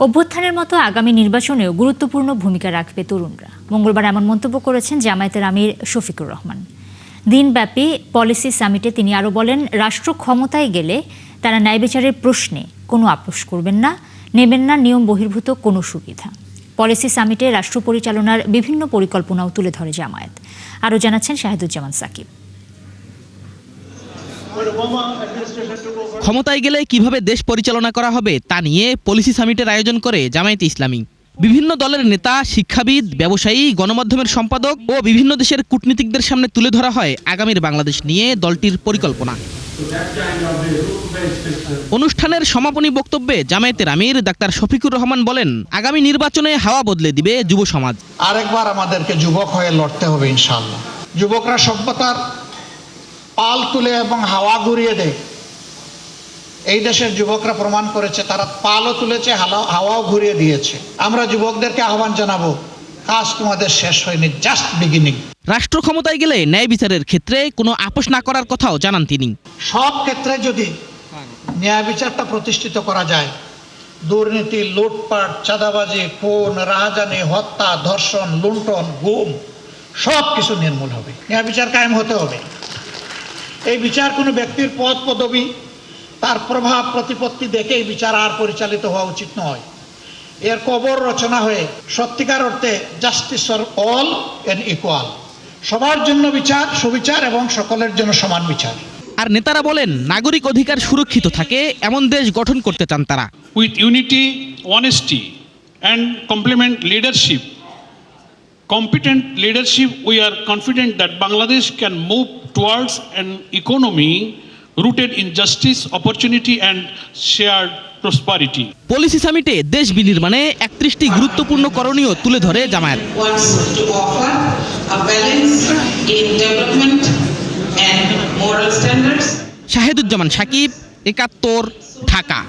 অভ্যুত্থানের মতো আগামী নির্বাচনেও গুরুত্বপূর্ণ ভূমিকা রাখবে তরুণরা। মঙ্গলবার এমন মন্তব্য করেছেন জামায়াতের আমির শফিকুর রহমান। দিনব্যাপী পলিসি সামিটে তিনি আরও বলেন, রাষ্ট্র ক্ষমতায় গেলে তারা ন্যায় বিচারের প্রশ্নে কোনো আপোষ করবেন না, নেবেন না নিয়ম বহির্ভূত কোনো সুবিধা। পলিসি সামিটে রাষ্ট্র পরিচালনার বিভিন্ন পরিকল্পনাও তুলে ধরে জামায়াত। আরও জানাচ্ছেন শাহিদুজ্জামান সাকিব। ক্ষমতায় গেলে কিভাবে দেশ পরিচালনা করা হবে তা নিয়ে পলিসি সামিটের আয়োজন করে জামায়াতে ইসলামী। বিভিন্ন দলের নেতা, শিক্ষাবিদ, ব্যবসায়ী, গণমাধ্যমের সম্পাদক ও বিভিন্ন দেশের কূটনীতিকদের সামনে তুলে ধরা হয় আগামীর বাংলাদেশ নিয়ে দলটির পরিকল্পনা। অনুষ্ঠানের সমাপনী বক্তব্যে জামায়াতের আমির ডাক্তার শফিকুর রহমান বলেন, আগামী নির্বাচনে হাওয়া বদলে দিবে যুব সমাজ। আরেকবার আমাদেরকে যুবক হয়ে লড়তে হবে ইনশাআল্লাহ। যুবকরা সভ্যতার পাল তুলে এবং হাওয়া ঘুরিয়ে দেয়। এই দেশের যুবকরা প্রমাণ করেছে, তারা পালও তুলেছে, হাওয়াও ঘুরিয়ে দিয়েছে। আমরা যুবকদেরকে আহ্বান জানাবো, কাজ তোমাদের শেষ হয়নি, জাস্ট বিগিনিং। রাষ্ট্র ক্ষমতায় গেলে ন্যায় বিচারের ক্ষেত্রে কোনো আপোষ না করার কথাও জানান তিনি। সব ক্ষেত্রে যদি ন্যায় বিচারটা প্রতিষ্ঠিত করা যায়, দুর্নীতি, লুটপাট, চাঁদাবাজি, খুন, রাহাজানি, হত্যা, ধর্ষণ, লুণ্ঠন, গুম সব কিছু নির্মূল হবে। ন্যায় বিচার কায়েম হতে হবে। এই বিচার কোনো ব্যক্তির পদ পদবি, তার প্রভাব প্রতিপত্তি দেখে এই বিচার আর পরিচালিত হওয়া উচিত নয়। এর কবর রচনা হয়ে সত্যিকার অর্থে justice for all and equal, সবার জন্য বিচার, সুবিচার এবং সকলের জন্য সমান বিচার। আর নেতারা বলেন, নাগরিক অধিকার সুরক্ষিত থাকে এমন দেশ গঠন করতে চান তারা। With unity, honesty and complement leadership, competent leadership, we are confident that Bangladesh can move towards an economy rooted in justice, opportunity and shared prosperity. Policy সামিটে দেশ বিনির্মাণে 31টি গুরুত্বপূর্ণ করণীয় তুলে ধরে জামায়াত। শাহিদুজ্জামান সাকিব, ৭১, ঢাকা।